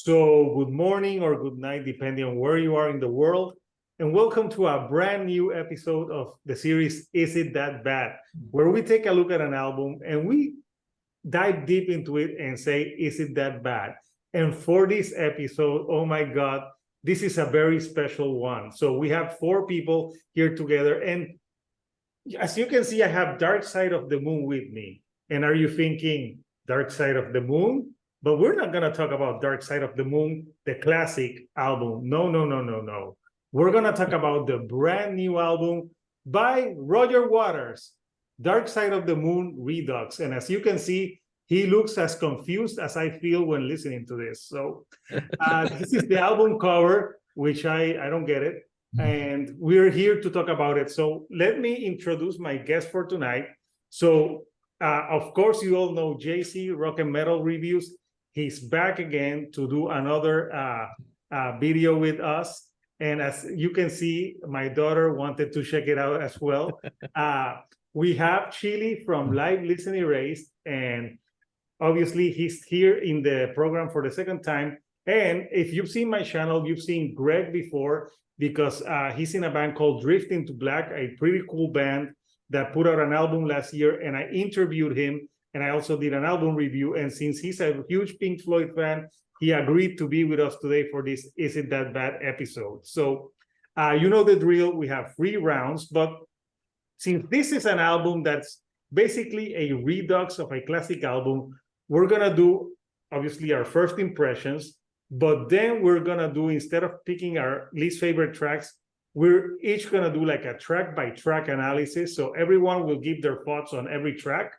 So, good morning or good night, depending on where you are in the world. And welcome to a brand new episode of the series Is It That Bad? Where we take a look at an album and we dive deep into it and say, is it that bad? And for this episode, oh my God, this is a very special one. So, we have four people here together. And as you can see, I have Dark Side of the Moon with me. And are you thinking, Dark Side of the Moon? But we're not going to talk about Dark Side of the Moon, the classic album. No. We're going to talk about the brand new album by Roger Waters, Dark Side of the Moon Redux. And as you can see, he looks as confused as I feel when listening to this. So this is the album cover, which I don't get it. And we're here to talk about it. So let me introduce my guest for tonight. So, of course, you all know JC, Rock and Metal Reviews. He's back again to do another video with us. And as you can see, my daughter wanted to check it out as well. We have Chili from Live Listen Erased. And obviously, he's here in the program for the second time. And if you've seen my channel, you've seen Greg before because he's in a band called Drift Into Black, a pretty cool band that put out an album last year. And I interviewed him. And I also did an album review. And since he's a huge Pink Floyd fan, he agreed to be with us today for this Is It That Bad episode. So you know the drill. We have 3 rounds. But since this is an album that's basically a redux of a classic album, we're going to do, obviously, our first impressions. But then we're going to do, instead of picking our least favorite tracks, we're each going to do like a track-by-track analysis. So everyone will give their thoughts on every track.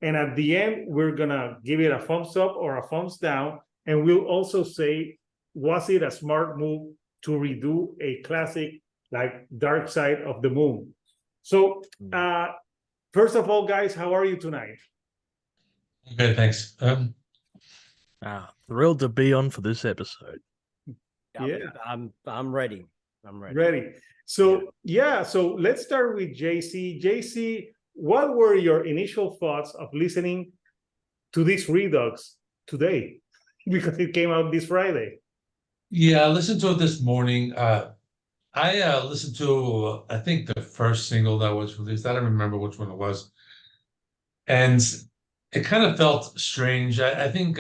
And at the end, we're going to give it a thumbs up or a thumbs down. And we'll also say, was it a smart move to redo a classic like Dark Side of the Moon? So, first of all, guys, how are you tonight? Good, thanks. Thrilled to be on for this episode. Yeah. I'm ready. I'm ready. Ready. So, so let's start with JC. JC, what were your initial thoughts of listening to this Redux today? Because it came out this Friday. Yeah, I listened to it this morning. I listened to, I think, the first single that was released. I don't remember which one it was. And it kind of felt strange. I think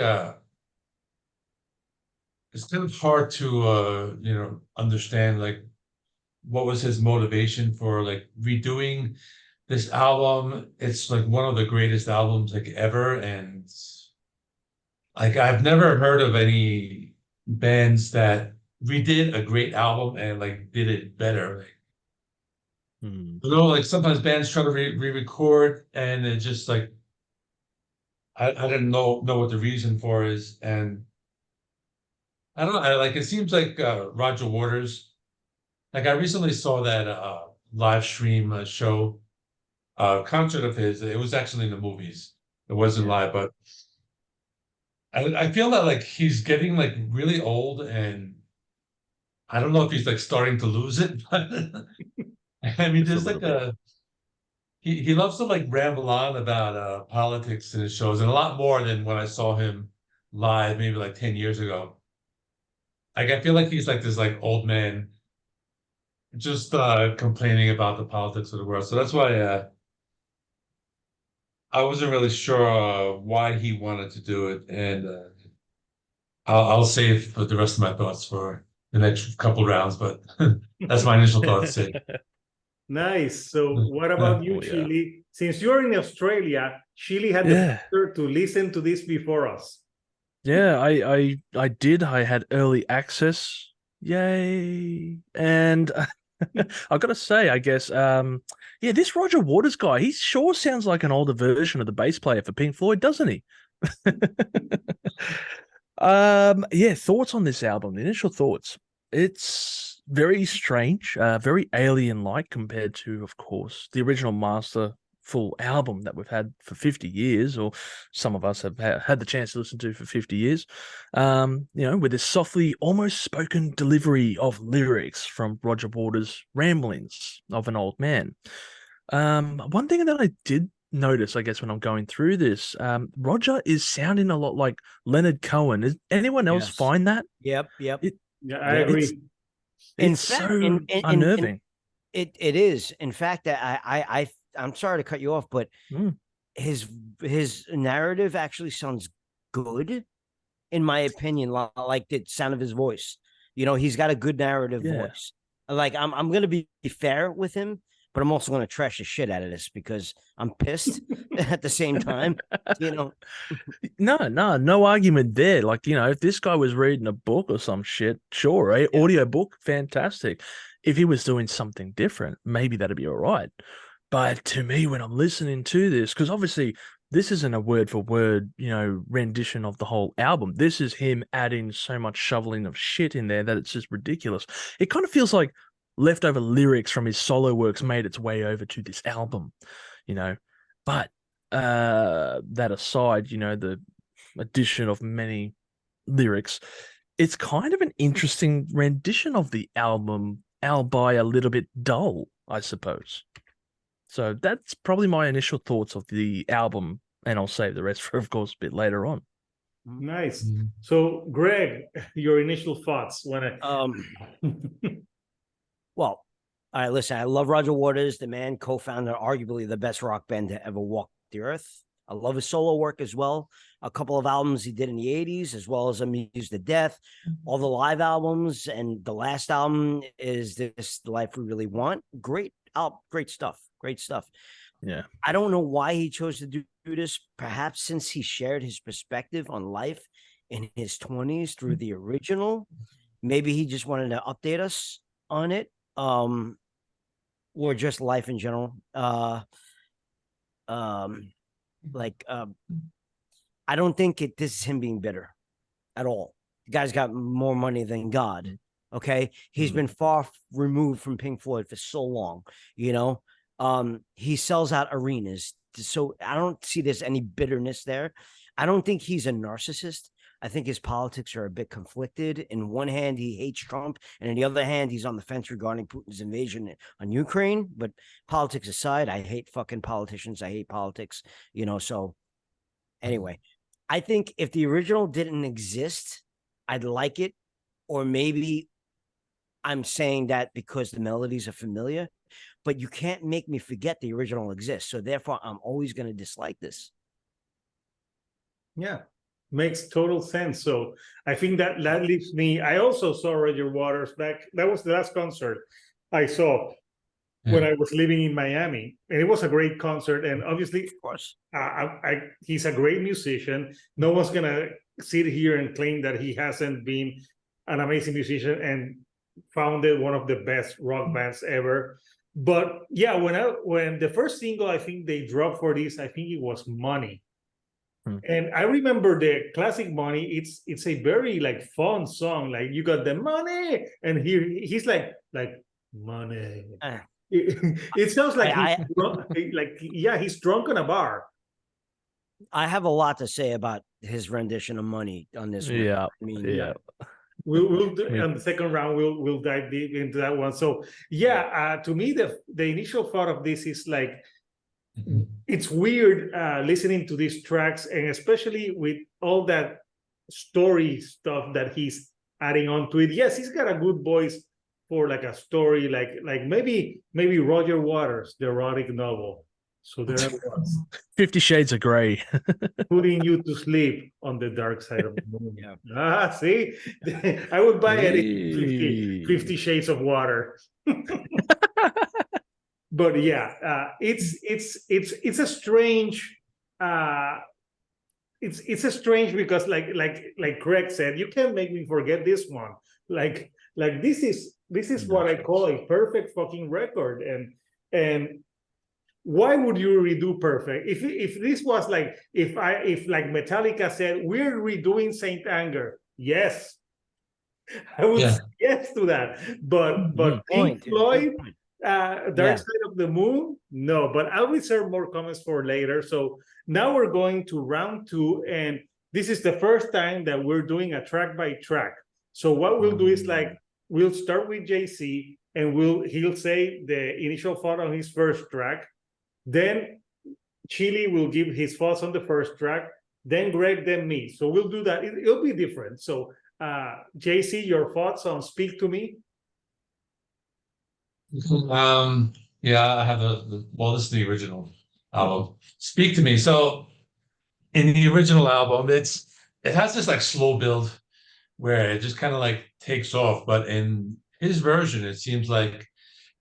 it's kind of hard to, understand, like, what was his motivation for, like, redoing this album. It's like one of the greatest albums like ever, and like I've never heard of any bands that redid a great album and like did it better. Like, sometimes bands try to re-record and it just like I didn't know what the reason for is, and I don't know. Like, it seems like Roger Waters. Like, I recently saw that live stream show. Concert of his. It was actually in the movies. It wasn't live, but I feel that like he's getting like really old, and I don't know if he's like starting to lose it. But I mean, there's like he loves to like ramble on about politics in his shows, and a lot more than when I saw him live maybe like 10 years ago. Like, I feel like he's like this like old man just complaining about the politics of the world. So that's why I wasn't really sure why he wanted to do it, and I'll save the rest of my thoughts for the next couple rounds. But that's my initial thoughts. Nice. So, what about you, Chili? Since you're in Australia, Chili had the pleasure to listen to this before us. Yeah, I did. I had early access. Yay! And I've got to say, I guess, this Roger Waters guy, he sure sounds like an older version of the bass player for Pink Floyd, doesn't he? Thoughts on this album, the initial thoughts. It's very strange, very alien-like compared to, of course, the original masterful album that we've had for 50 years, or some of us have had the chance to listen to for 50 years. With this softly, almost spoken delivery of lyrics from Roger Waters' ramblings of an old man. One thing that I did notice, I guess, when I'm going through this, Roger is sounding a lot like Leonard Cohen. Is anyone else Yes. find that? Yep. Yeah, I Yeah. agree. It's fact, so unnerving. It is. In fact, I'm sorry to cut you off, but Mm. his narrative actually sounds good, in my opinion. Like the sound of his voice. You know, he's got a good narrative voice. Like I'm gonna be fair with him, but I'm also gonna trash the shit out of this because I'm pissed at the same time. You know. No argument there. Like, you know, if this guy was reading a book or some shit, sure, audio book, fantastic. If he was doing something different, maybe that'd be all right. But to me, when I'm listening to this, because obviously this isn't a word for word, you know, rendition of the whole album. This is him adding so much shoveling of shit in there that it's just ridiculous. It kind of feels like leftover lyrics from his solo works made its way over to this album, you know. But that aside, you know, the addition of many lyrics, it's kind of an interesting rendition of the album, albeit a little bit dull, I suppose. So that's probably my initial thoughts of the album, and I'll save the rest for, of course, a bit later on. Nice. So, Greg, your initial thoughts when Well, all right, listen, I love Roger Waters, the man co-founder, arguably the best rock band to ever walk the earth. I love his solo work as well. A couple of albums he did in the 80s, as well as Amused to Death, all the live albums, and the last album is This the Life We Really Want. Great stuff. Great stuff. Yeah. I don't know why he chose to do this. Perhaps since he shared his perspective on life in his 20s through the original. Maybe he just wanted to update us on it. Or just life in general. I don't think this is him being bitter at all. The guy's got more money than God. Okay. He's been far removed from Pink Floyd for so long, you know. He sells out arenas. So I don't see there's any bitterness there. I don't think he's a narcissist. I think his politics are a bit conflicted. In one hand, he hates Trump, and on the other hand, he's on the fence regarding Putin's invasion on Ukraine. But politics aside, I hate fucking politicians. I hate politics, you know. So anyway, I think if the original didn't exist, I'd like it. Or maybe I'm saying that because the melodies are familiar, but you can't make me forget the original exists. So therefore, I'm always going to dislike this. Yeah, makes total sense. So I think that leaves me. I also saw Roger Waters back. That was the last concert I saw when I was living in Miami, and it was a great concert. And obviously, Of course, he's a great musician. No one's gonna sit here and claim that he hasn't been an amazing musician and founded one of the best rock bands ever. But yeah, when the first single I think they dropped for this, I think it was Money. And I remember the classic Money. It's a very like fun song. Like you got the money, and he's like money. It sounds like he's drunk, he's drunk on a bar. I have a lot to say about his rendition of Money on this one. Yeah, I mean, yeah. We'll do, on the second round we'll dive deep into that one. So yeah, to me the initial thought of this is like it's weird listening to these tracks, and especially with all that story stuff that he's adding on to it. Yes, he's got a good voice for like a story, like maybe Roger Waters, the erotic novel. So there it was. 50 Shades of Grey. Putting you to sleep on the dark side of the moon. Yeah. See, I would buy it Hey. 50 Shades of Water. But yeah, it's a strange. It's a strange because like Craig said, you can't make me forget this one. Like this is what I call a perfect fucking record, and why would you redo Perfect? If this was like if like Metallica said we're redoing Saint Anger, yes, I would say yes to that. But Pink Floyd, Dark Side of the Moon, no. But I'll reserve more comments for later. So now we're going to round 2, and this is the first time that we're doing a track by track. So what we'll do is like we'll start with JC, and he'll say the initial thought on his first track. Then Chili will give his thoughts on the first track, then Greg, then me. So we'll do that. It'll be different. So JC, your thoughts on Speak to Me? Yeah, I have well, this is the original album. Speak to Me. So in the original album, it has this like slow build where it just kind of like takes off. But in his version, it seems like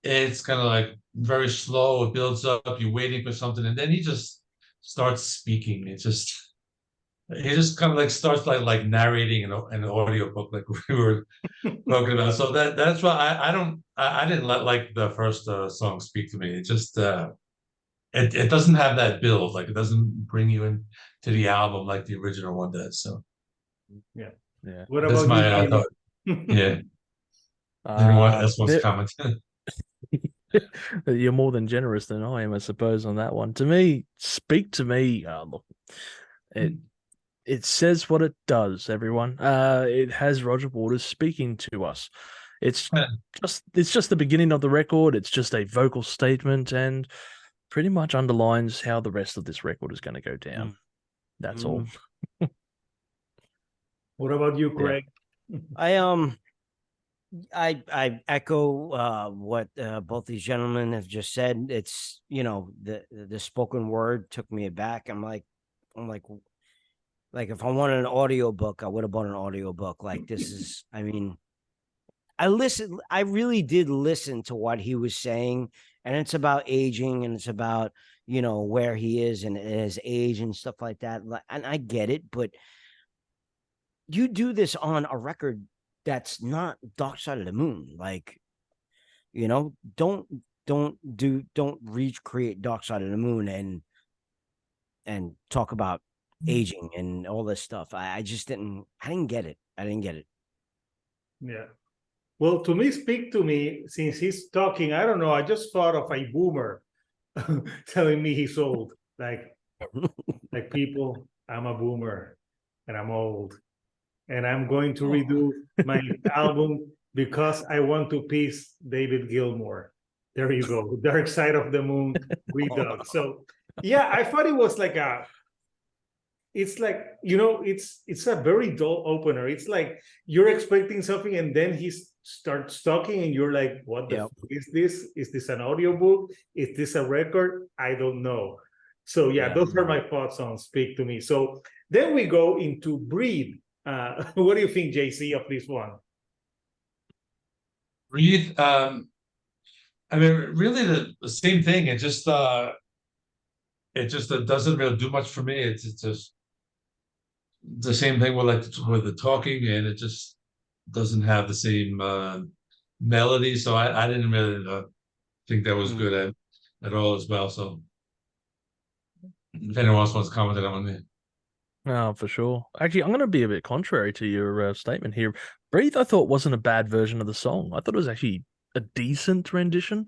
it's kind of like very slow. It builds up. You're waiting for something, and then he just starts speaking. He just kind of like starts like narrating an audio book, like we were talking about. So that's why I didn't like the first song Speak to Me. It just it doesn't have that build. Like it doesn't bring you in to the album like the original one does. So yeah. Yeah. What that's about my you? thought. Yeah. Anyone else wants to It, comment? you're more than generous than I am, I suppose, on that one. To me, Speak to Me. Look, it says what it does. Everyone. It has Roger Waters speaking to us. It's just the beginning of the record. It's just a vocal statement and pretty much underlines how the rest of this record is going to go down. That's all. What about you, Craig? I echo what both these gentlemen have just said. It's the spoken word took me aback. I'm like if I wanted an audio book, I would have bought an audio book. Like this is, I mean, I really did listen to what he was saying, and it's about aging and it's about where he is and his age and stuff like that. And I get it, but you do this on a record that's not Dark Side of the Moon. Like, don't recreate Dark Side of the Moon and talk about aging and all this stuff. I didn't get it. I didn't get it. Yeah. Well, to me, Speak to Me, since he's talking, I don't know, I just thought of a boomer telling me he's old. Like people, I'm a boomer and I'm old. And I'm going to redo my album because I want to please David Gilmour. There you go. Dark Side of the Moon Redux. So yeah, I thought it was like it's like, it's a very dull opener. It's like you're expecting something and then he starts talking and you're like, what the fuck is this? Is this an audiobook? Is this a record? I don't know. So yeah, those are my thoughts on Speak to Me. So then we go into Breathe. What do you think, JC, of this one? Breathe. I mean, really the same thing. It just doesn't really do much for me. It's just the same thing with the talking, and it just doesn't have the same melody. So I didn't really think that was good at all as well. So if anyone else wants to comment on it. Oh, for sure. Actually, I'm going to be a bit contrary to your statement here. Breathe, I thought wasn't a bad version of the song. I thought it was actually a decent rendition.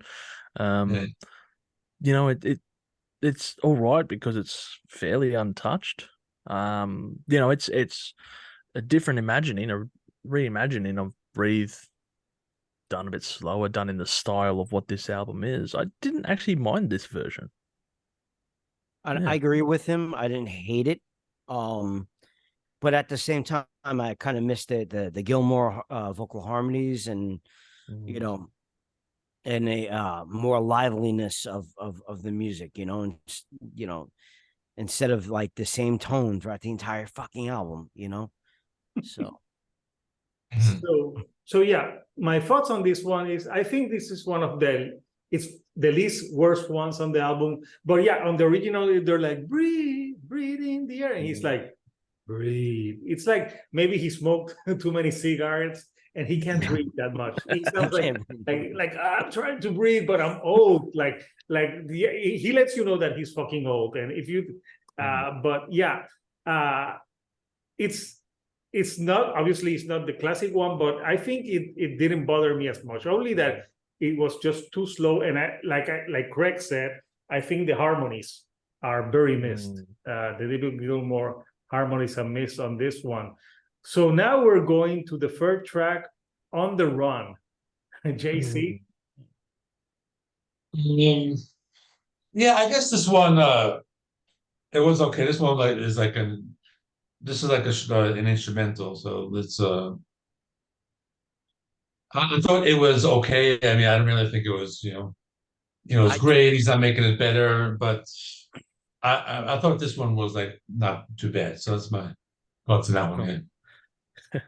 It's all right because it's fairly untouched. It's a different reimagining of Breathe, done a bit slower, done in the style of what this album is. I didn't actually mind this version. I agree with him. I didn't hate it. But at the same time, I kind of missed the Gilmour vocal harmonies and and a more liveliness of the music, and instead of like the same tone throughout the entire fucking album, So So yeah, my thoughts on this one is I think this is one of it's the least worst ones on the album. But yeah, on the original, they're like, breathe in the air. And he's like, breathe. It's like maybe he smoked too many cigarettes and he can't breathe that much. He sounds like I'm trying to breathe, but I'm old. He lets you know that he's fucking old. And if you, but yeah, it's not, obviously it's not the classic one, but I think it didn't bother me as much. Only that it was just too slow. And like Craig said, I think the harmonies are very missed. The David Gilmour harmonies are missed on this one. So now we're going to the third track, On the Run. JC? Yeah, I guess this one it was okay. This one is like this is like an instrumental, so it's I thought it was okay. I mean, I don't really think it was, it's I great. He's not making it better, but I thought this one was like not too bad. So that's my thoughts on that one. Yeah.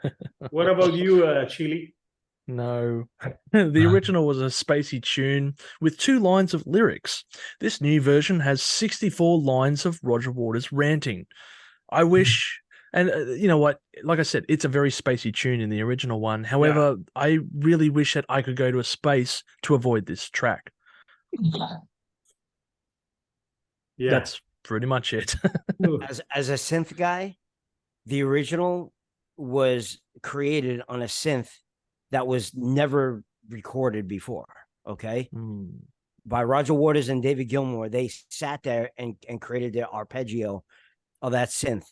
What about you, Chili? No. The original was a spacey tune with 2 lines of lyrics. This new version has 64 lines of Roger Waters ranting. I wish, and you know what? Like I said, it's a very spacey tune in the original one. However, I really wish that I could go to a space to avoid this track. Yeah. That's pretty much it. As a synth guy, the original was created on a synth that was never recorded before. Okay. By Roger Waters and David Gilmour. They sat there and created their arpeggio of that synth.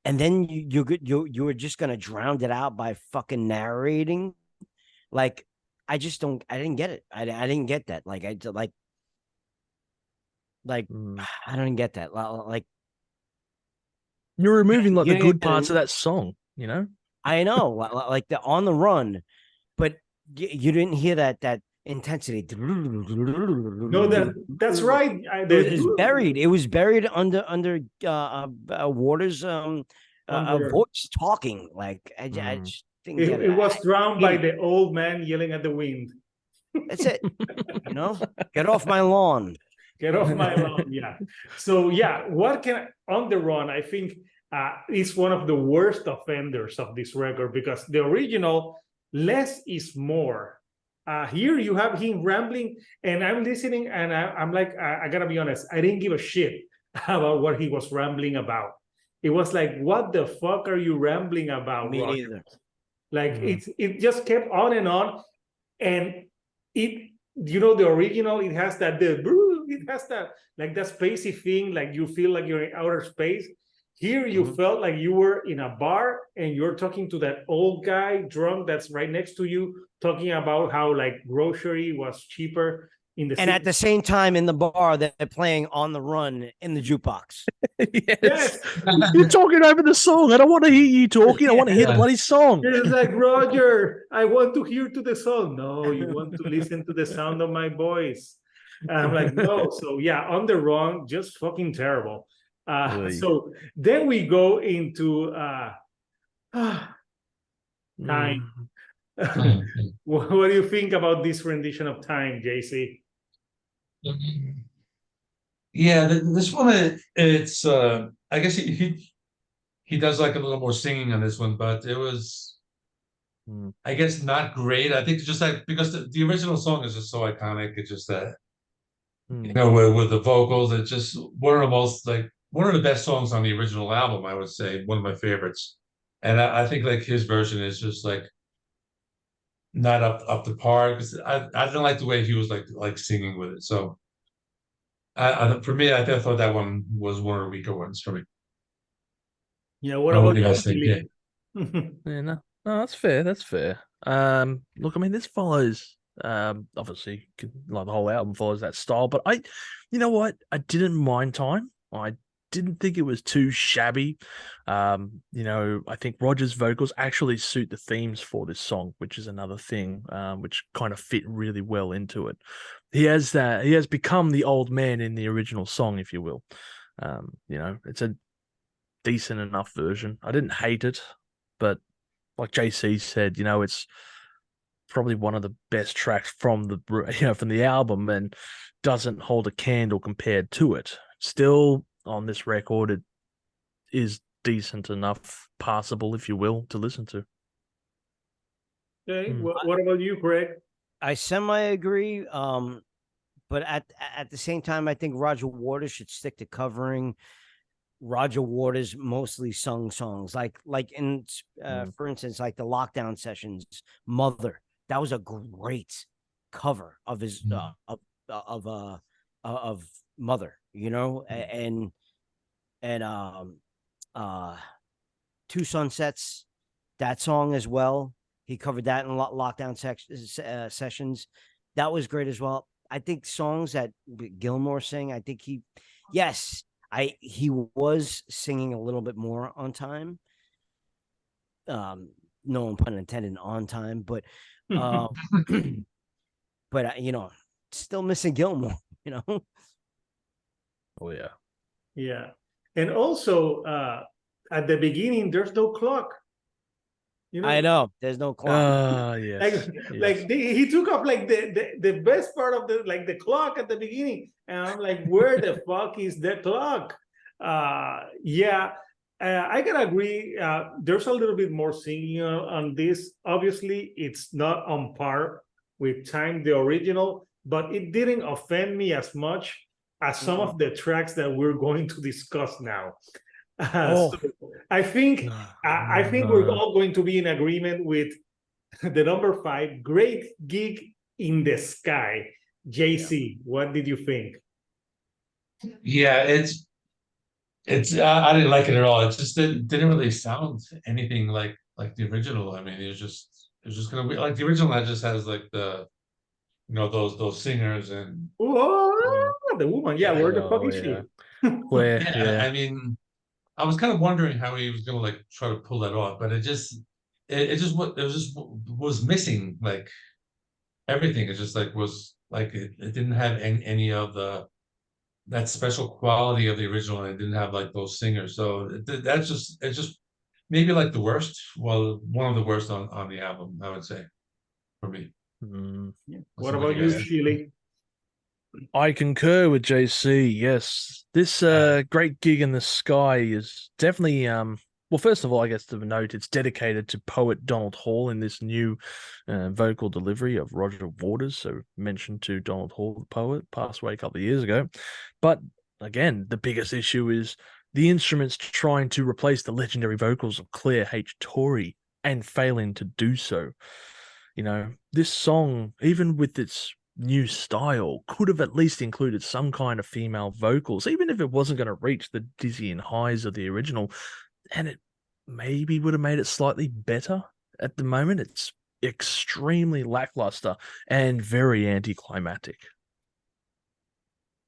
And then you were just gonna drown it out by fucking narrating. Like, I didn't get it. I didn't get that. Like, I don't get that. Like, you're removing like the Yeah, good parts of that song, you know? I know, like the On the Run, but you didn't hear that intensity. No, that's right. It was buried. It was buried under Waters' voice talking. Like, I just didn't get it. It was drowned by the old man yelling at the wind. That's it. Get off my lawn. Get off my lawn. Yeah. So yeah, On the Run, I think is one of the worst offenders of this record, because the original, less is more. Here you have him rambling, and I'm listening, and I'm like, I gotta be honest, I didn't give a shit about what he was rambling about. It was like, what the fuck are you rambling about? Me Roger? neither. Like, it just kept on, and it, the original, it has that like that spacey thing, like you feel like you're in outer space. Here you felt like you were in a bar and you're talking to that old guy drunk that's right next to you, talking about how like grocery was cheaper in the And at the same time in the bar, they're playing On the Run in the jukebox. Yes. You're talking over the song. I don't want to hear you talking. I want to hear the bloody song. It's like, Roger, I want to hear to the song. No, you want to listen to the sound of my voice. And I'm like, no. So yeah, On the Run, just fucking terrible. So then we go into Time. What do you think about this rendition of Time, JC? Yeah, this one, it's I guess he does like a little more singing on this one, but it was, I guess, not great. I think just like, because the original song is just so iconic. It's just that, with the vocals, it's just one of the best songs on the original album, I would say, one of my favorites. And I think like his version is just like not up to par, because I didn't like the way he was like singing with it. So for me, I thought that one was one of the weaker ones for me. Yeah, what about you you guys think? Yeah. Yeah, no, that's fair. That's fair. Look, I mean, this follows, obviously, like the whole album follows that style. But you know what? I didn't mind Time. I didn't think it was too shabby. I think Roger's vocals actually suit the themes for this song, which is another thing, which kind of fit really well into it. He has become the old man in the original song, if you will. It's a decent enough version. I didn't hate it, but like JC said, it's probably one of the best tracks from the album, and doesn't hold a candle compared to it. Still, on this record, it is decent enough, passable, if you will, to listen to. Okay, what about you, Craig? I semi-agree, but at the same time, I think Roger Waters should stick to covering Roger Waters mostly sung songs, like in for instance, like the Lockdown Sessions, Mother. That was a great cover of his of Mother, and Two Sunsets, that song as well. He covered that in Lockdown Sessions. That was great as well. I think songs that Gilmour sang, I think yes, He was singing a little bit more on time. No pun intended on time, but but you know, still missing Gilmore, you know. Oh yeah. Yeah. And also at the beginning there's no clock. You I know, know there's no clock. Yes. like Yes. he took up like the best part of the clock at the beginning, and I'm like, where the fuck is the clock? Yeah, I gotta agree. There's a little bit more singing on this. Obviously, it's not on par with Time the original, but it didn't offend me as much as some of the tracks that we're going to discuss now. Oh So I think no, I think we're all going to be in agreement with the number 5, Great Gig in the Sky. JC, what did you think? Yeah, it's I didn't like it at all. It just didn't really sound anything like the original. I mean, it was just gonna be like the original that just has like the those singers and Oh, the woman. Yeah, where the fuck oh is yeah. she? Where yeah. yeah. I mean, I was kind of wondering how he was gonna like try to pull that off, but it was missing like everything. It just like was like it didn't have any of that special quality of the original, and it didn't have like those singers. So it's just maybe like the worst. Well, one of the worst on the album, I would say, for me. Mm. What What do about you you, guys think? Sheely? I concur with JC. Yes, this great gig in the sky is definitely well. First of all, I guess to note it's dedicated to poet Donald Hall in this new vocal delivery of Roger Waters. So mentioned to Donald Hall, the poet, passed away a couple of years ago. But again, the biggest issue is the instruments trying to replace the legendary vocals of Claire H. Torrey and failing to do so. You know, this song, even with its new style, could have at least included some kind of female vocals, even if it wasn't going to reach the dizzying highs of the original. And it maybe would have made it slightly better. At the moment, it's extremely lackluster and very anticlimactic.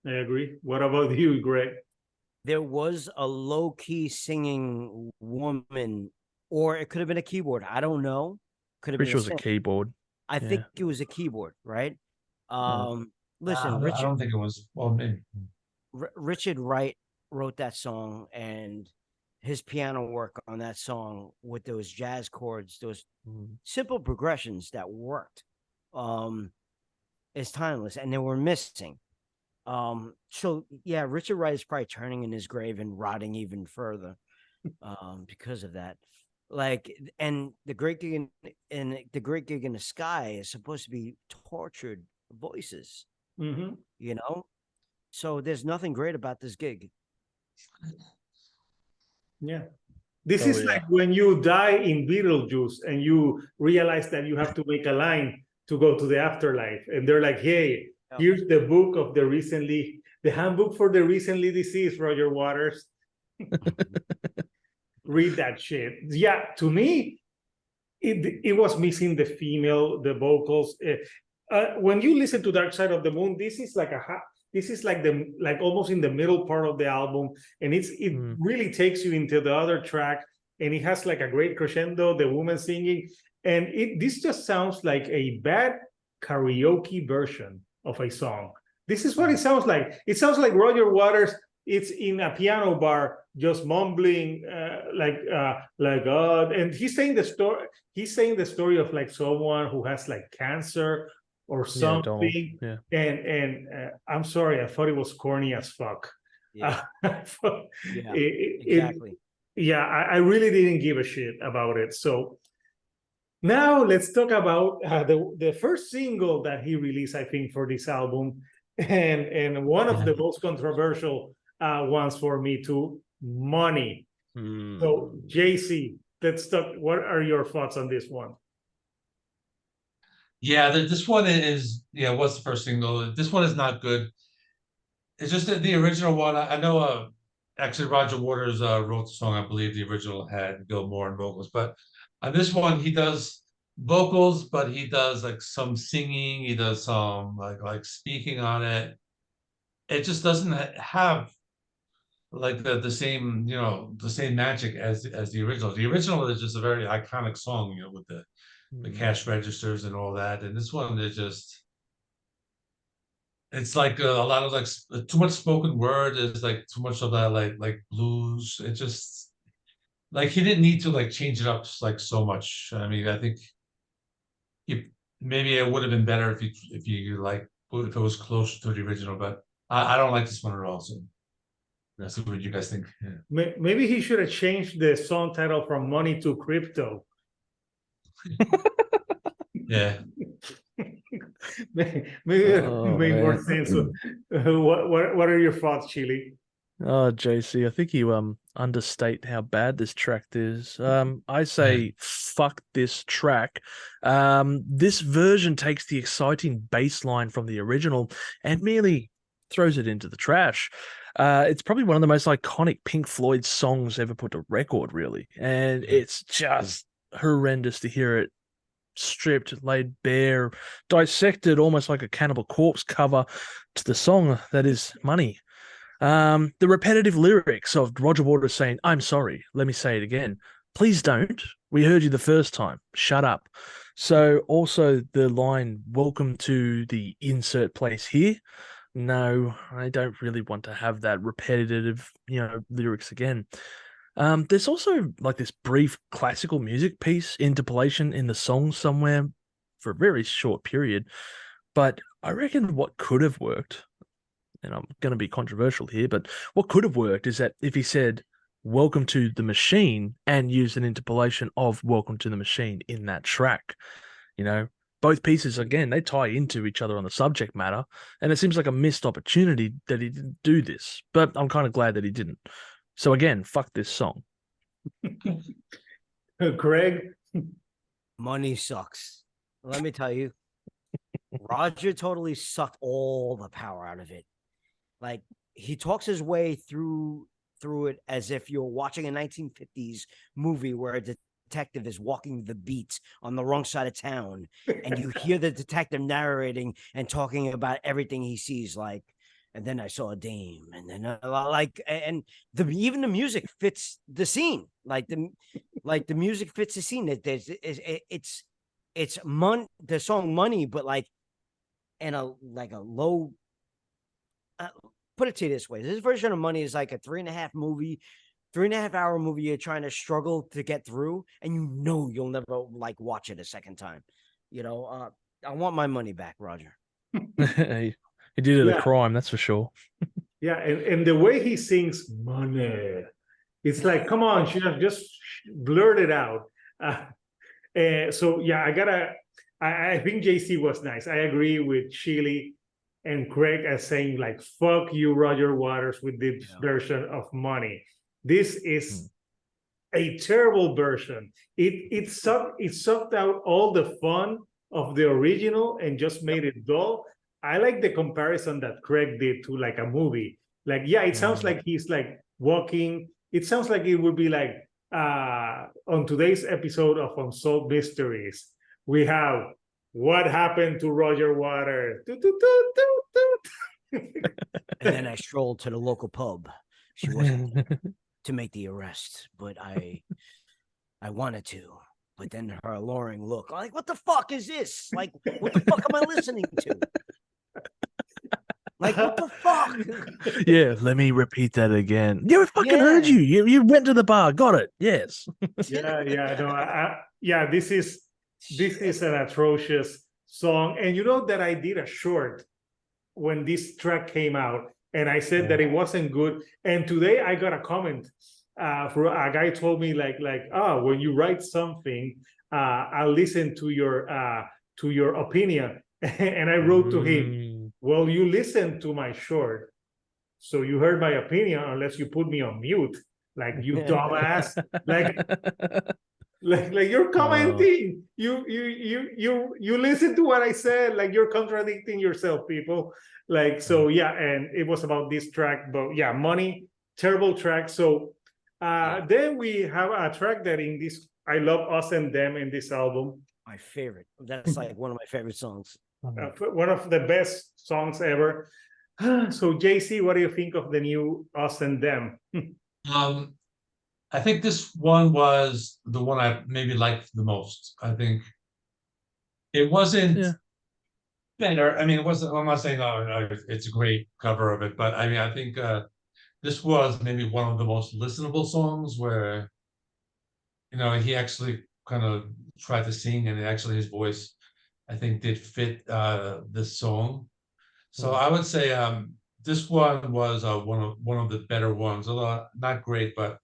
I agree. What about you, Greg? There was a low key singing woman, or it could have been a keyboard. I don't know. Could have Pretty been a sure it was a synth. keyboard. I Yeah. think it was a keyboard, right? Mm. Listen, I don't think it was. Well, maybe. Richard Wright wrote that song, and his piano work on that song with those jazz chords, those simple progressions that worked, is timeless, and they were missing. So yeah, Richard Wright is probably turning in his grave and rotting even further, because of that. Like, and the great gig the great gig in the sky is supposed to be tortured voices, Mm-hmm. you know. So there's nothing great about this gig. Yeah. This Oh is yeah. like when you die in Beetlejuice and you realize that you have to make a line to go to the afterlife. And they're like, hey, here's the book of the handbook for the recently deceased, Roger Waters. Read that shit. Yeah, to me, it was missing the vocals. When you listen to Dark Side of the Moon, this is like almost in the middle part of the album, and it really takes you into the other track, and it has like a great crescendo, the woman singing, and this just sounds like a bad karaoke version of a song. This is what it sounds like. It sounds like Roger Waters. It's in a piano bar, just mumbling, and he's saying the story. He's saying the story of like someone who has like cancer or Yeah, Donald. something. Yeah. And I'm sorry, I thought it was corny as fuck. Yeah, Yeah, exactly. Yeah, I really didn't give a shit about it. So now let's talk about the first single that he released, I think, for this album, and one of the most controversial ones for me too, Money. So JC, let's talk. What are your thoughts on this one? Yeah, this one is what's the first single? This one is not good. It's just that the original one. I know. Actually, Roger Waters wrote the song. I believe the original had Gilmore and vocals, but on this one he does vocals, but he does like some singing. He does some like speaking on it. It just doesn't have like the same, you know, the same magic as the original. The original is just a very iconic song, you know, with the cash registers and all that. And this one is just, it's like a lot of like too much spoken word. Is like too much of that like blues. It just like he didn't need to like change it up like so much. I mean, I think if maybe it would have been better if you like if it was closer to the original, but I don't like this one at all. So that's what you guys think. Yeah. Maybe he should have changed the song title from Money to Crypto. Yeah. Maybe it made more sense. So, what are your thoughts, Chili? Oh, JC, I think you understate how bad this track is. I say fuck this track. This version takes the exciting bass line from the original and merely throws it into the trash. It's probably one of the most iconic Pink Floyd songs ever put to record, really, and it's just horrendous to hear it stripped, laid bare, dissected almost like a Cannibal Corpse cover to the song that is Money. The repetitive lyrics of Roger Waters saying, "I'm sorry, let me say it again. Please don't. We heard you the first time. Shut up." So also the line, "Welcome to the insert place here." No, I don't really want to have that repetitive, lyrics again. There's also like this brief classical music piece interpolation in the song somewhere for a very short period. But I reckon what could have worked, and I'm going to be controversial here, but what could have worked is that if he said, "Welcome to the Machine," and used an interpolation of "Welcome to the Machine" in that track, both pieces, again, they tie into each other on the subject matter, and it seems like a missed opportunity that he didn't do this, but I'm kind of glad that he didn't. So again, fuck this song. Greg? Money sucks. Let me tell you, Roger totally sucked all the power out of it. Like, he talks his way through it as if you're watching a 1950s movie where a detective is walking the beat on the wrong side of town, and you hear the detective narrating and talking about everything he sees, like, and then I saw a dame, and then even the music fits the scene. The music fits the scene. It's the song Money, but like in a low. Put it to you this way: this version of Money is like a 3.5 hour movie you're trying to struggle to get through, and you'll never like watch it a second time. I want my money back, Roger. He did it a crime, that's for sure. Yeah, and the way he sings "Money," it's like, come on, just blurt it out. So yeah, I think JC was nice. I agree with Chili and Craig as saying like, fuck you, Roger Waters, with this version of Money. This is a terrible version. It sucked out all the fun of the original and just made it dull. I like the comparison that Craig did to like a movie. Like, yeah, it sounds like he's like walking. It sounds like it would be like on today's episode of Unsolved Mysteries, we have What Happened to Roger Waters. And then I strolled to the local pub. She wasn't there to make the arrest, but I wanted to. But then her alluring look, like, what the fuck is this? Like, what the fuck am I listening to? Like, what the fuck? Yeah, let me repeat that again. Yeah, we fucking heard you. You went to the bar, got it. Yes. This is an atrocious song. And you know that I did a short when this track came out, and I said that it wasn't good. And today I got a comment for a guy told me like, when you write something, I'll listen to your opinion. And I wrote to him, well, you listened to my short, so you heard my opinion unless you put me on mute, like, you dumbass. like you're commenting. You listen to what I said, like, you're contradicting yourself, people. Like, so yeah, and it was about this track, but yeah, Money, terrible track. So then we have a track that in this, I love Us and Them in this album. My favorite. That's like one of my favorite songs. One of the best songs ever. So JC, what do you think of the new Us and Them? I think this one was the one I maybe liked the most. I think it wasn't Yeah. better. I mean, it wasn't. I'm not saying it's a great cover of it, but I mean, I think this was maybe one of the most listenable songs where he actually kind of tried to sing, and actually his voice, I think, did fit this song. So I would say this one was one of the better ones, although not great, but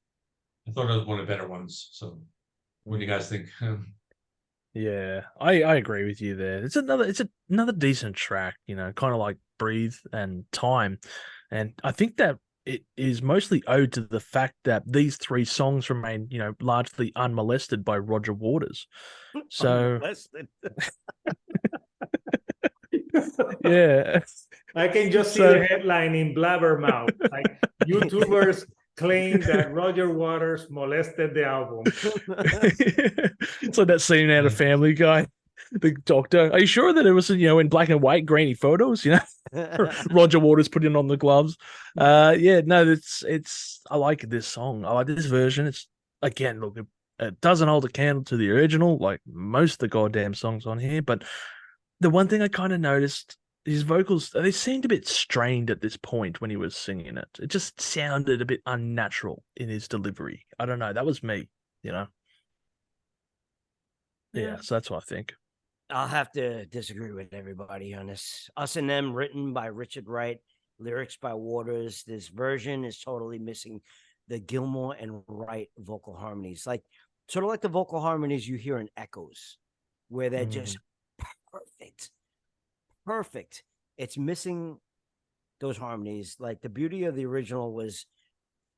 I thought it was one of the better ones. So what do you guys think? Yeah, I agree with you there. It's another decent track, kind of like Breathe and Time. And I think that it is mostly owed to the fact that these three songs remain, largely unmolested by Roger Waters. So yeah. I can just see So- the headline in Blabbermouth, like YouTubers claim that Roger Waters molested the album. It's like that scene out of Family Guy. The doctor. Are you sure that it was, in black and white, grainy photos? Roger Waters putting on the gloves. Yeah, no, it's. I like this song. I like this version. It's again, look, it doesn't hold a candle to the original, like most of the goddamn songs on here. But the one thing I kind of noticed, his vocals, they seemed a bit strained at this point when he was singing it. It just sounded a bit unnatural in his delivery. I don't know. That was me, Yeah, so that's what I think. I'll have to disagree with everybody on this. Us and Them, written by Richard Wright, lyrics by Waters. This version is totally missing the Gilmour and Wright vocal harmonies, sort of like the vocal harmonies you hear in Echoes, where they're just perfect. It's missing those harmonies. Like, the beauty of the original was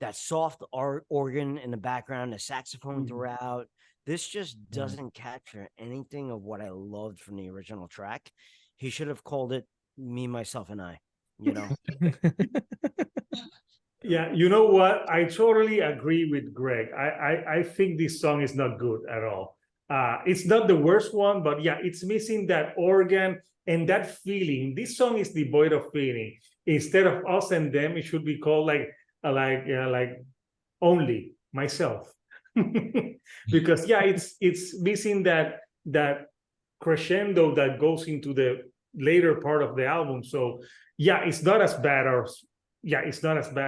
that soft organ in the background, the saxophone throughout. This just doesn't capture anything of what I loved from the original track. He should have called it Me, Myself, and I, Yeah, you know what? I totally agree with Greg. I think this song is not good at all. It's not the worst one, but yeah, it's missing that organ and that feeling. This song is devoid of feeling. Instead of Us and Them, it should be called like Only Myself. Because yeah, it's missing that crescendo that goes into the later part of the album. So yeah, it's not as bad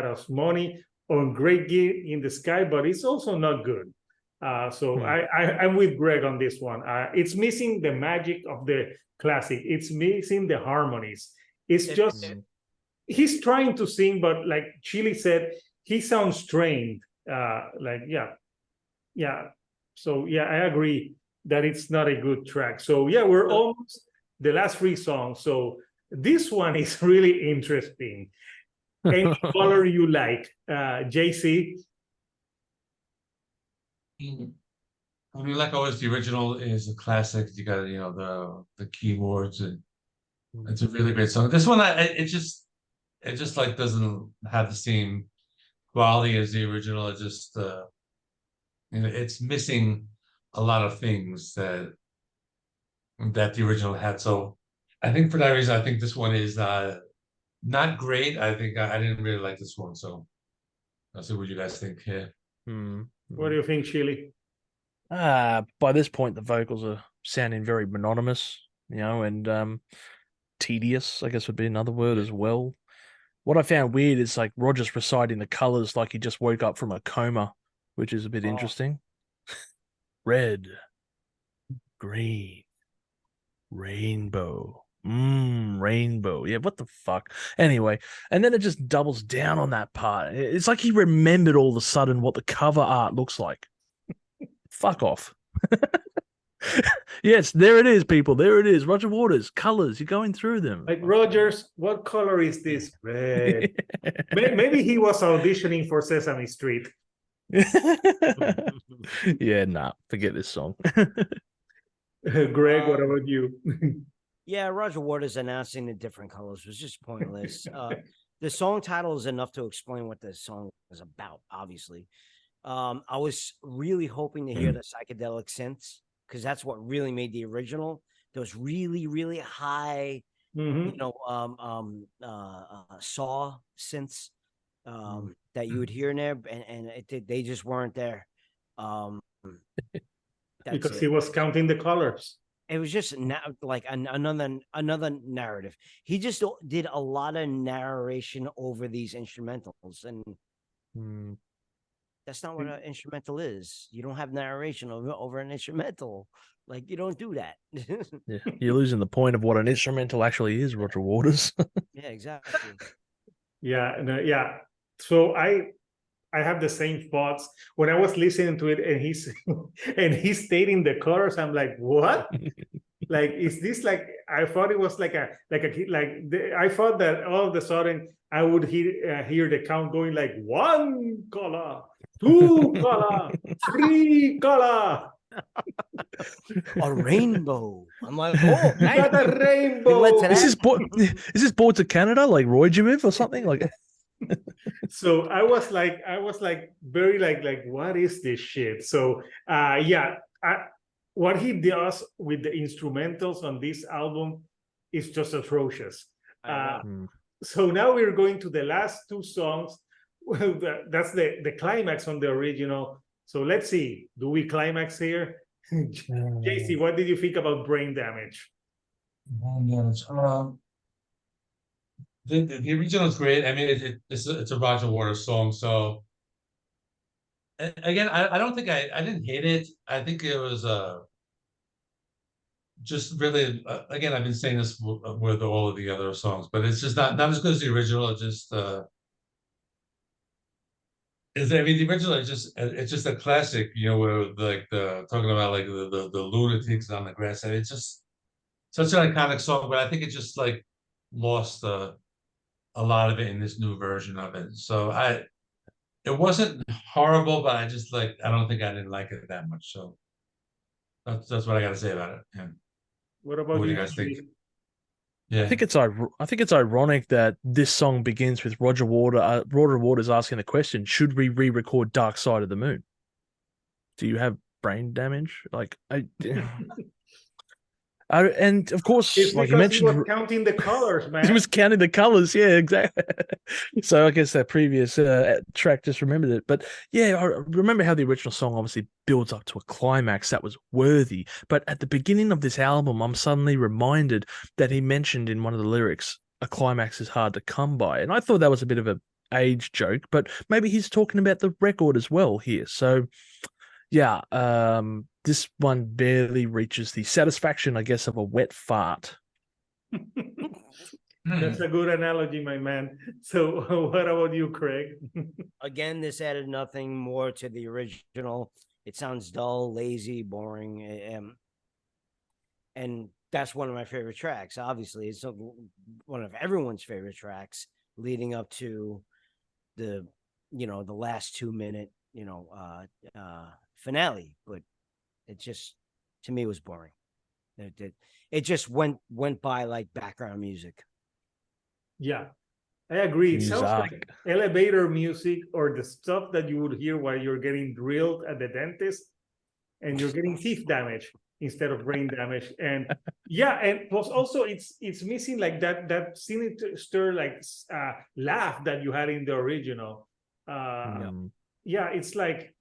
as Money or Great Gig in the Sky, but it's also not good. So I'm with Greg on this one. It's missing the magic of the classic. It's missing the harmonies. It's just he's trying to sing, but like Chili said, he sounds strained. So yeah, I agree that it's not a good track. So yeah, we're almost the last three songs. So this one is really interesting. Any color you like, JC? I mean, like always, the original is a classic. You got the keyboards, and it's a really great song. This one, it just like doesn't have the same quality as the original. It just it's missing a lot of things that the original had. So I think for that reason, I think this one is not great. I think I didn't really like this one. So I'll see what you guys think here. What do you think, Chili? By this point, the vocals are sounding very monotonous, and tedious, I guess would be another word as well. What I found weird is like Roger's reciting the colors like he just woke up from a coma, which is a bit interesting. Red, green, rainbow. Rainbow. Yeah, what the fuck? Anyway, and then it just doubles down on that part. It's like he remembered all of a sudden what the cover art looks like. Fuck off. Yes, there it is, people. There it is. Roger Waters, colors. You're going through them. Like, Rogers, what color is this? Red. Maybe he was auditioning for Sesame Street. Yeah, nah, forget this song. Greg, what about you? Yeah, Roger Waters announcing the different colors was just pointless. The song title is enough to explain what the song is about, obviously. I was really hoping to hear the psychedelic synths, because that's what really made the original. Those really, really high Mhm. saw synths that you would hear in there, and they just weren't there. That's Because it. he was counting the colors. It was just like another narrative. He just did a lot of narration over these instrumentals, and Mm. that's not what an instrumental is. You don't have narration over an instrumental. Like, you don't do that. Yeah, you're losing the point of what an instrumental actually is, Roger Waters. Yeah, exactly. Yeah, no, yeah. So I have the same thoughts when I was listening to it, and he's and he's stating the colors. I'm like, what? Like, is this like? I thought it was like I thought that all of a sudden I would hear the count going like 1 color, 2 color, 3 color. A rainbow. I'm like, oh, You got a We rainbow. went to that. Is this bought to Canada, like Roy Jimmy or something? Like, So I was like very like what is this shit? So yeah, what he does with the instrumentals on this album is just atrocious. So now we're going to the last two songs. Well, that's the climax on the original. So let's see, do we climax here? JC, what did you think about Brain Damage? The original is great. I mean, it's a Roger Waters song. So again, I don't think I didn't hate it. I think it was just really again, I've been saying this with all of the other songs, but it's just not as good as the original. It just I mean, the original is just it's just a classic, you know, where like the talking about like the lunatics on the grass. It's just such an iconic song, but I think it just like lost a lot of it in this new version of it. So it wasn't horrible, but I just like I don't think I didn't like it that much. So that's what I got to say about it. Yeah. What about What do you, you guys think? Steve? Yeah. I think it's ironic that this song begins with Roger Waters asking the question: should we re-record Dark Side of the Moon? Do you have brain damage? Like and of course, It's like you because he mentioned, was counting the colors, man. he was counting the colors. Yeah, exactly. So I guess that previous track just remembered it. But yeah, I remember how the original song obviously builds up to a climax that was worthy. But at the beginning of this album, I'm suddenly reminded that he mentioned in one of the lyrics, a climax is hard to come by. And I thought that was a bit of a age joke, but maybe he's talking about the record as well here. So yeah, this one barely reaches the satisfaction, I guess, of a wet fart. That's a good analogy, my man. So what about you, Craig? Again, this added nothing more to the original. It sounds dull, lazy, boring, and that's one of my favorite tracks. Obviously, it's one of everyone's favorite tracks leading up to the last 2 minute finale. But it just, to me, was boring. It just went by like background music. Yeah, I agree. It sounds Music. like elevator music or the stuff that you would hear while you're getting drilled at the dentist and you're getting teeth damage instead of brain damage. And yeah, and plus also it's missing like that sinister like laugh that you had in the original. Yeah, it's like,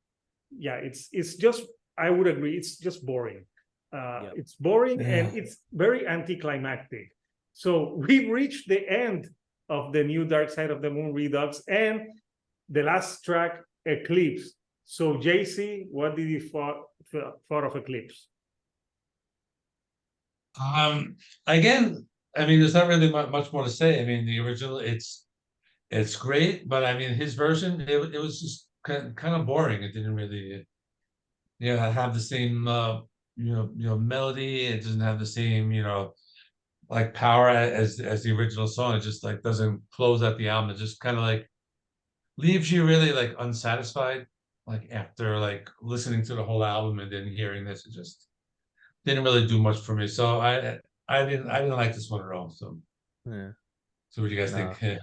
yeah, it's just, I would agree, it's just boring. It's boring and it's very anticlimactic. So we've reached the end of the new Dark Side of the Moon Redux and the last track, Eclipse. So JC, what did you thought of Eclipse? Again, I mean, there's not really much more to say. I mean, the original, it's great, but I mean, his version, it was just kind of boring. It didn't really, have the same, melody. It doesn't have the same, like power as the original song. It just like doesn't close out the album. It just kind of like leaves you really like unsatisfied, like after like listening to the whole album and then hearing this. It just didn't really do much for me. So I didn't like this one at all. So Yeah. So what do you guys think? Yeah.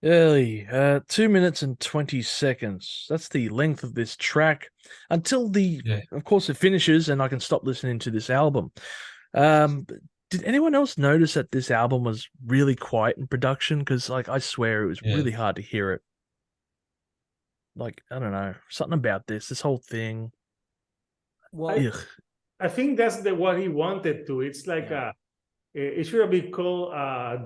Early, 2 minutes and 20 seconds. That's the length of this track until of course, it finishes and I can stop listening to this album. Did anyone else notice that this album was really quiet in production? Because, like, I swear it was Yeah. really hard to hear it. Like, I don't know, something about this whole thing. Well, Ugh. I think that's what he wanted to. It's like Yeah. it should have been called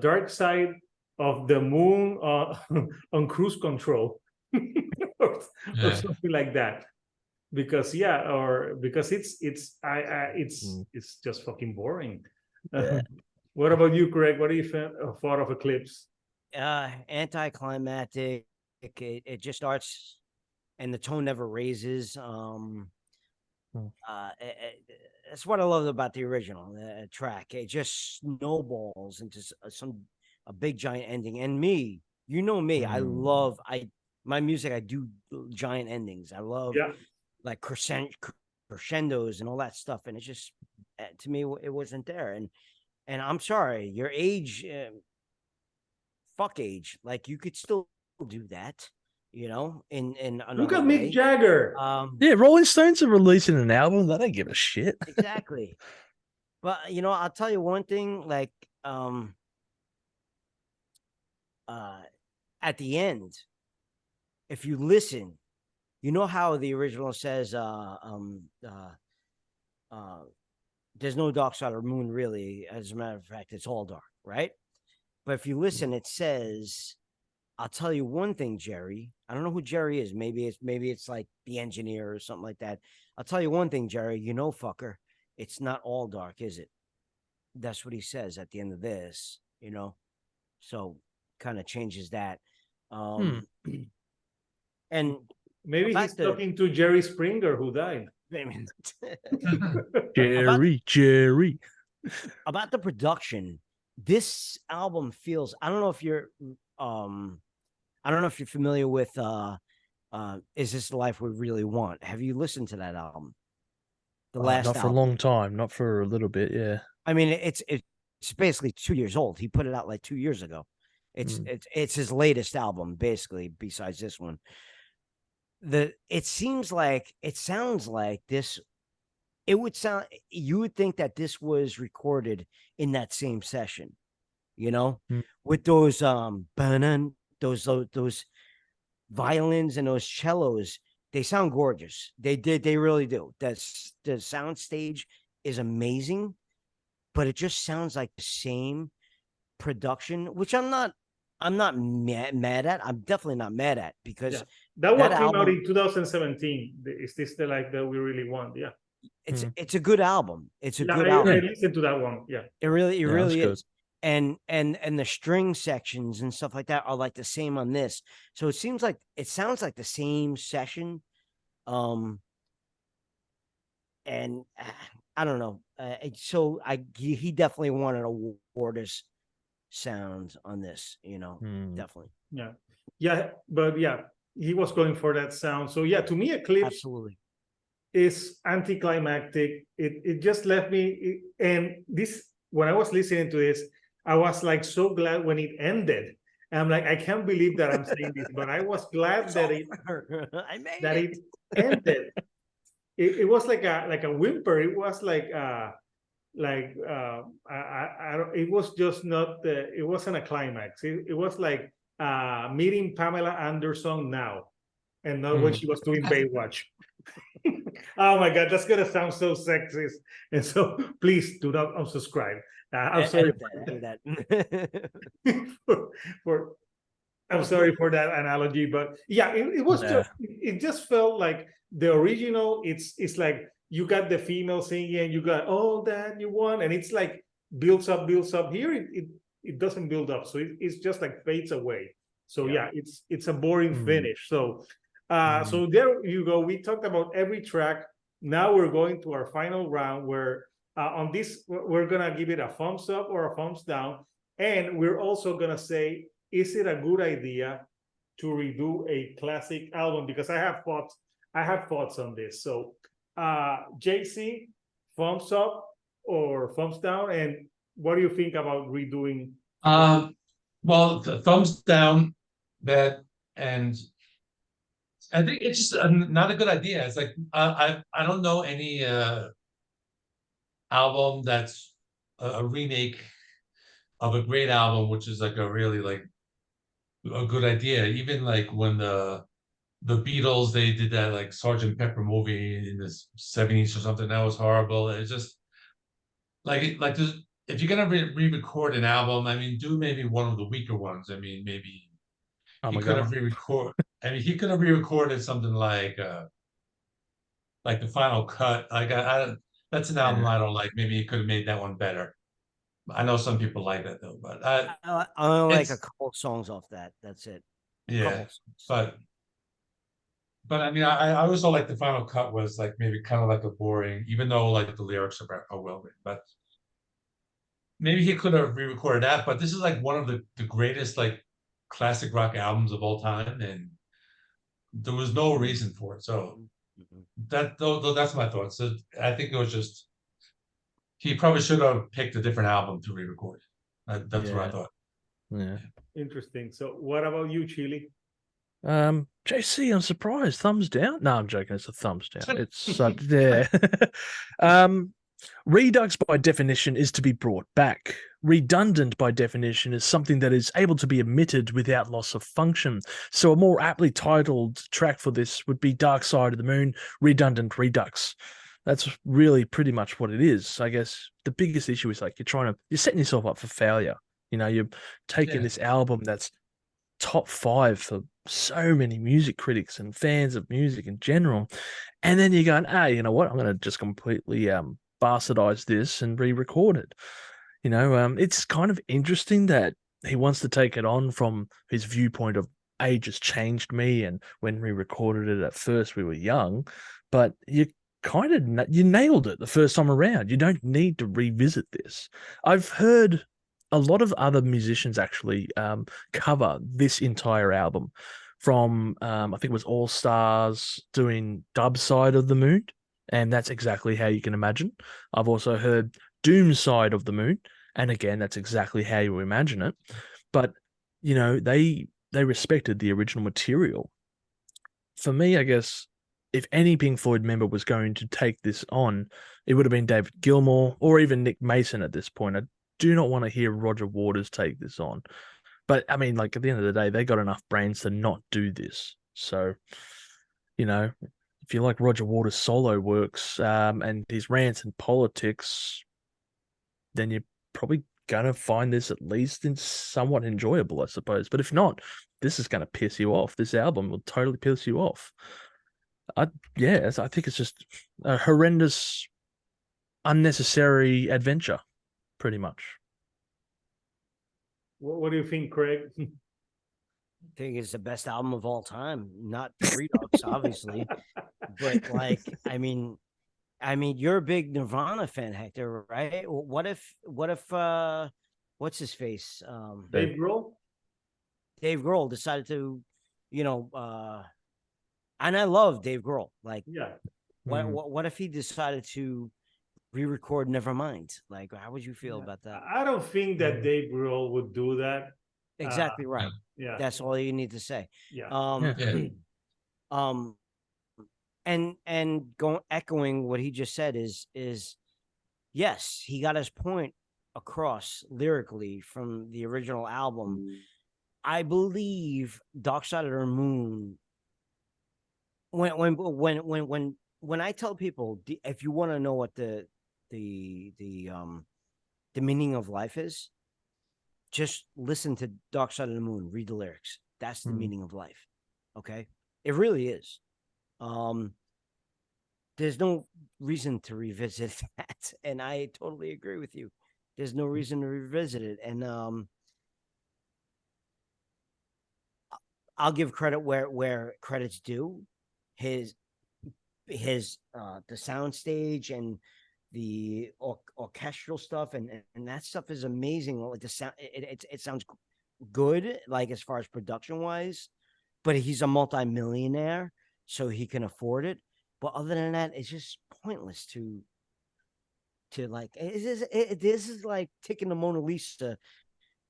Dark Side of the Moon on Cruise Control or, or Yeah. something like that. Because it's just fucking boring. Yeah. What about you, Craig? What do you thought of Eclipse? Anticlimactic. It just starts, and the tone never raises. That's what I loved about the original track. It just snowballs into a big giant ending. And me, you know me, I love my music. I do giant endings. I love like crescendos and all that stuff. And it's just to me, it wasn't there. And I'm sorry, your age, fuck age. Like you could still do that, you know. In another Look at way. Mick Jagger. Yeah, Rolling Stones are releasing an album. They don't give a shit. Exactly. But you know, I'll tell you one thing, like at the end, if you listen, you know how the original says there's no dark side of the moon, really. As a matter of fact, it's all dark, right? But if you listen, it says, I'll tell you one thing, Jerry. I don't know who Jerry is. Maybe it's like the engineer or something like that. I'll tell you one thing, Jerry. You know, fucker, it's not all dark, is it? That's what he says at the end of this, you know. So kind of changes that. And maybe he's talking to Jerry Springer, who died. Jerry. About the production, this album feels, I don't know if you're familiar with Is This the Life We Really Want? Have you listened to that album? The last not for album. a long time, not for a little bit, yeah. I mean, it's basically 2 years old. He put it out like 2 years ago. It's his latest album, basically, besides this one. It sounds like this. You would think that this was recorded in that same session, you know, with those those violins and those cellos. They sound gorgeous. They really do. The sound stage is amazing, but it just sounds like the same production, which I'm not mad at. I'm definitely not mad at, because that one came out in 2017. Is this the life that we really want? Yeah. It's a good album. It's a good album. I listened to that one. Yeah. It really is. And the string sections and stuff like that are like the same on this. So it sounds like the same session. And I don't know. So he definitely wanted a Waters sound on this, you know. Definitely. Yeah, but he was going for that sound. So to me, Eclipse absolutely is anticlimactic. It just left me, and this, when I was listening to this, I was like so glad when it ended. And I'm like, I can't believe that I'm saying this, but I was glad that it ended. It was like a whimper. It was like it was just not it wasn't a climax. It was like meeting Pamela Anderson now, and not when she was doing Baywatch. Oh my God, that's gonna sound so sexist, and so please do not unsubscribe. I'm sorry I'm sorry for that analogy, but it was it just felt like the original. It's like you got the female singing, you got all that you want, and it's like builds up. Here it doesn't build up, so it's just like fades away. So it's a boring finish. So so there you go. We talked about every track. Now we're going to our final round, where on this we're gonna give it a thumbs up or a thumbs down, and we're also gonna say, is it a good idea to redo a classic album? Because I have thoughts on this. So JC, thumbs up or thumbs down, and what do you think about redoing? Well, the thumbs down. And I think it's just not a good idea. It's like I don't know any album that's a remake of a great album, which is like a really like a good idea. Even like when the Beatles, they did that like Sergeant Pepper movie in the 70s or something. That was horrible. It's just like if you're gonna re-record an album, I mean, do maybe one of the weaker ones. I mean, maybe Oh he my could have god. re-record. I mean, he could have re-recorded something like the Final Cut. Like I that's an album Yeah. I don't like. Maybe he could have made that one better. I know some people like that though, but I only like a it's couple of songs off that. That's it. yeah. Couple songs. But I mean, I also like the Final Cut was like maybe kind of like a boring, even though like the lyrics are well written. But maybe he could have re-recorded that. But this is like one of the greatest like classic rock albums of all time, and there was no reason for it. So Mhm. that's my thoughts. So I think it was just he probably should have picked a different album to re-record. That's what I Yeah. thought. Yeah. Interesting. So what about you, Chili? JC, I'm surprised. Thumbs down? No, I'm joking. It's a thumbs down. It's yeah. um, Redux by definition is to be brought back. Redundant by definition is something that is able to be omitted without loss of function. So a more aptly titled track for this would be Dark Side of the Moon, Redundant Redux. That's really pretty much what it is. I guess the biggest issue is like you're setting yourself up for failure. You know, you're taking Yeah. this album that's top 5 for so many music critics and fans of music in general, and then you're going, you know what? I'm going to just completely bastardize this and re-record it. You know, it's kind of interesting that he wants to take it on from his viewpoint of age has changed me, and when we recorded it at first we were young, but you kind of you nailed it the first time around. You don't need to revisit this. I've heard a lot of other musicians actually cover this entire album from I think it was All Stars doing Dub Side of the Moon, and that's exactly how you can imagine. I've also heard Doom Side of the Moon, and again, that's exactly how you imagine it. But you know, they respected the original material. For me, I guess if any Pink Floyd member was going to take this on, it would have been David Gilmour or even Nick Mason at this point. I do not want to hear Roger Waters take this on. But I mean, like at the end of the day, they got enough brains to not do this. So, you know, if you like Roger Waters' solo works and his rants and politics, then you're probably gonna find this at least in somewhat enjoyable, I suppose. But if not, this is gonna piss you off. This album will totally piss you off. I think it's just a horrendous, unnecessary adventure, pretty much. What do you think, Craig? I think it's the best album of all time. Not Redux, obviously, but like, I mean, you're a big Nirvana fan, Hector, right? What if, what's his face? Dave Grohl? Dave Grohl decided to, and I love Dave Grohl. Like, Yeah. what if he decided to re-record Nevermind? Like, how would you feel about that? I don't think that Dave Grohl would do that. Exactly right. Yeah. That's all you need to say. Yeah. And going echoing what he just said is yes, he got his point across lyrically from the original album. I believe Dark Side of the Moon. When I tell people, if you want to know what the meaning of life is, just listen to Dark Side of the Moon, read the lyrics. That's the meaning of life. Okay? It really is. There's no reason to revisit that. And I totally agree with you. There's no reason to revisit it. And I'll give credit where credit's due. His the sound stage and the orchestral stuff and that stuff is amazing. Like the sound, it sounds good, like as far as production wise, but he's a multi-millionaire, so he can afford it. But other than that, it's just pointless to like. This is like taking the Mona Lisa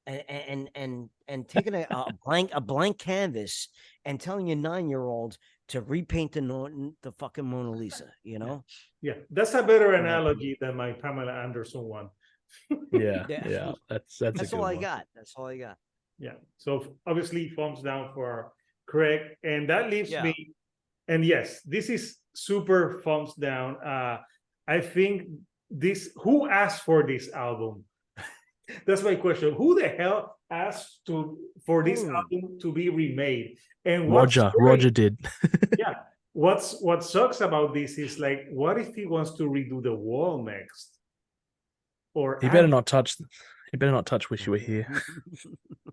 and taking a blank canvas and telling your 9-year-old to repaint the fucking Mona Lisa, you know? Yeah, that's a better analogy than my Pamela Anderson one. Yeah, Yeah. yeah. That's a That's good all I one. got. That's all I got. Yeah. So obviously, thumbs down for Craig, and that leaves Yeah. me. And yes, this is super thumbs down. I think this. Who asked for this album? That's my question. Who the hell asked for this album to be remade? And Roger did. yeah, what sucks about this is like, what if he wants to redo the wall next? Or He better not touch. He better not touch Wish You Were Here.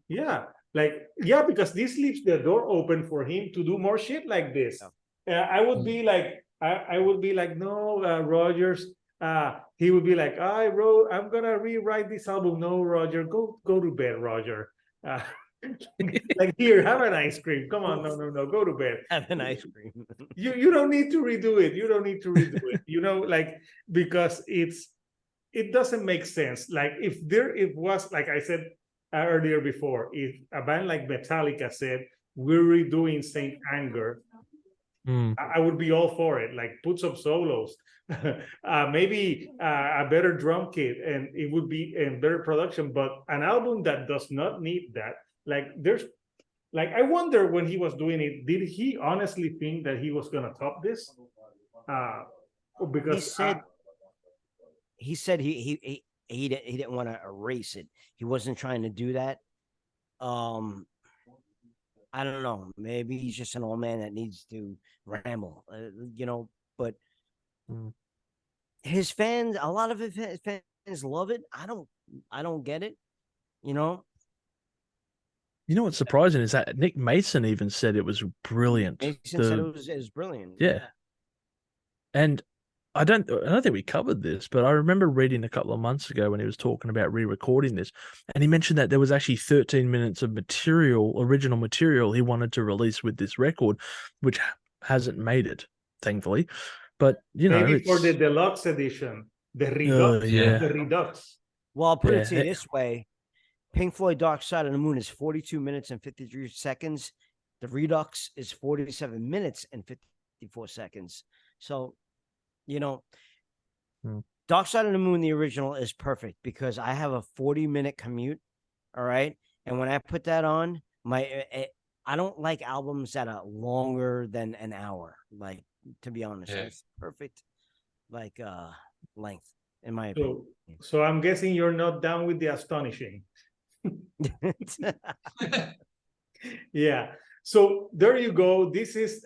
yeah, like yeah, because this leaves the door open for him to do more shit like this. I would be like, I would be like, no, Rogers. He would be like, I'm gonna rewrite this album. No, Roger, go to bed, Roger. Like, here, have an ice cream. Come on, no, go to bed. Have an ice cream. You don't need to redo it. You don't need to redo it. You know, like, because it doesn't make sense. Like, if it was, like I said earlier before, if a band like Metallica said, we're redoing Saint Anger, I would be all for it. Like, put some solos, maybe a better drum kit, and it would be in better production. But an album that does not need that, like, I wonder when he was doing it, did he honestly think that he was gonna top this? Because he said he didn't want to erase it. He wasn't trying to do that. I don't know. Maybe he's just an old man that needs to ramble, you know. But his fans, a lot of his fans love it. I don't get it. You know. You know what's surprising is that Nick Mason even said it was brilliant. Mason said it was brilliant. Yeah. And I don't think we covered this, but I remember reading a couple of months ago when he was talking about re-recording this, and he mentioned that there was actually 13 minutes of original material he wanted to release with this record, which hasn't made it, thankfully. But you know, maybe for the deluxe edition, the Redux, the Redux. Well, I'll put it to you this way: Pink Floyd Dark Side of the Moon is 42 minutes and 53 seconds. The Redux is 47 minutes and 54 seconds. So, you know, Dark Side of the Moon, the original, is perfect because I have a 40-minute commute. All right. And when I put that on, I don't like albums that are longer than an hour. Like, to be honest, it's perfect, like, length, in my opinion. So I'm guessing you're not down with the Astonishing. Yeah. So there you go. This is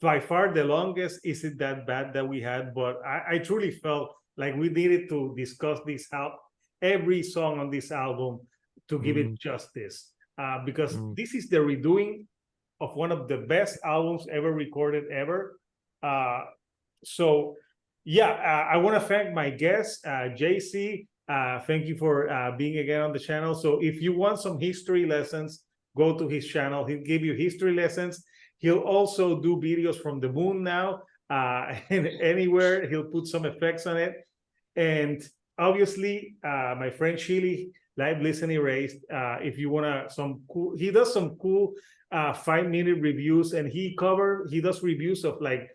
by far the longest Is It That Bad that we had, but I truly felt like we needed to discuss this every song on this album to give it justice, because this is the redoing of one of the best albums ever recorded ever. So yeah, I want to thank my guest, JC. Thank you for being again on the channel. So if you want some history lessons, go to his channel. He'll give you history lessons. He'll also do videos from the moon now, and anywhere. He'll put some effects on it. And obviously, my friend Chili, Live Listen Erased. If you want he does some cool 5-minute reviews, and he does reviews of like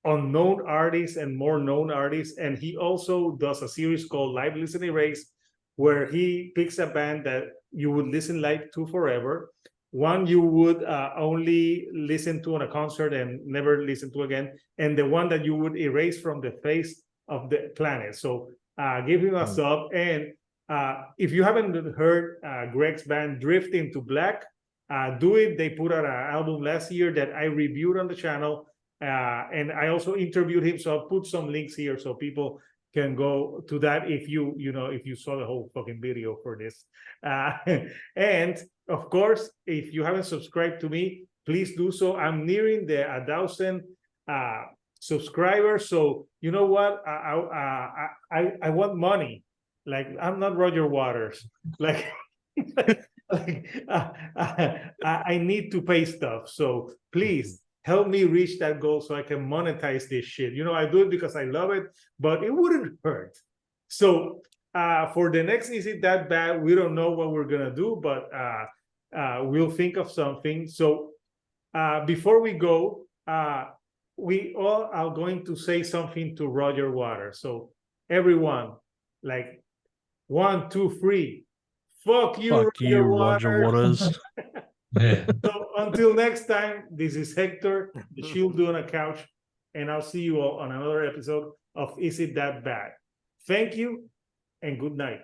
unknown artists and more known artists. And he also does a series called Live Listen Erased, where he picks a band that you would listen live to forever, one you would only listen to on a concert and never listen to again, and the one that you would erase from the face of the planet. So give him a sub. And if you haven't heard Greg's band Drift Into Black, do it. They put out an album last year that I reviewed on the channel, and I also interviewed him. So I'll put some links here so people can go to that if you saw the whole fucking video for this. And of course, if you haven't subscribed to me, please do so. I'm nearing the 1,000 subscribers. So you know what? I want money. Like, I'm not Roger Waters. Like, I need to pay stuff. So please help me reach that goal so I can monetize this shit. You know, I do it because I love it, but it wouldn't hurt. So for the next Is It That Bad, we don't know what we're gonna do, but we'll think of something. So before we go, we all are going to say something to Roger Waters. So everyone, like, 1, 2, 3. Fuck you, Fuck you, Roger Waters. Yeah. So until next time, this is Hector, the Shield on a Couch, and I'll see you all on another episode of Is It That Bad? Thank you and good night.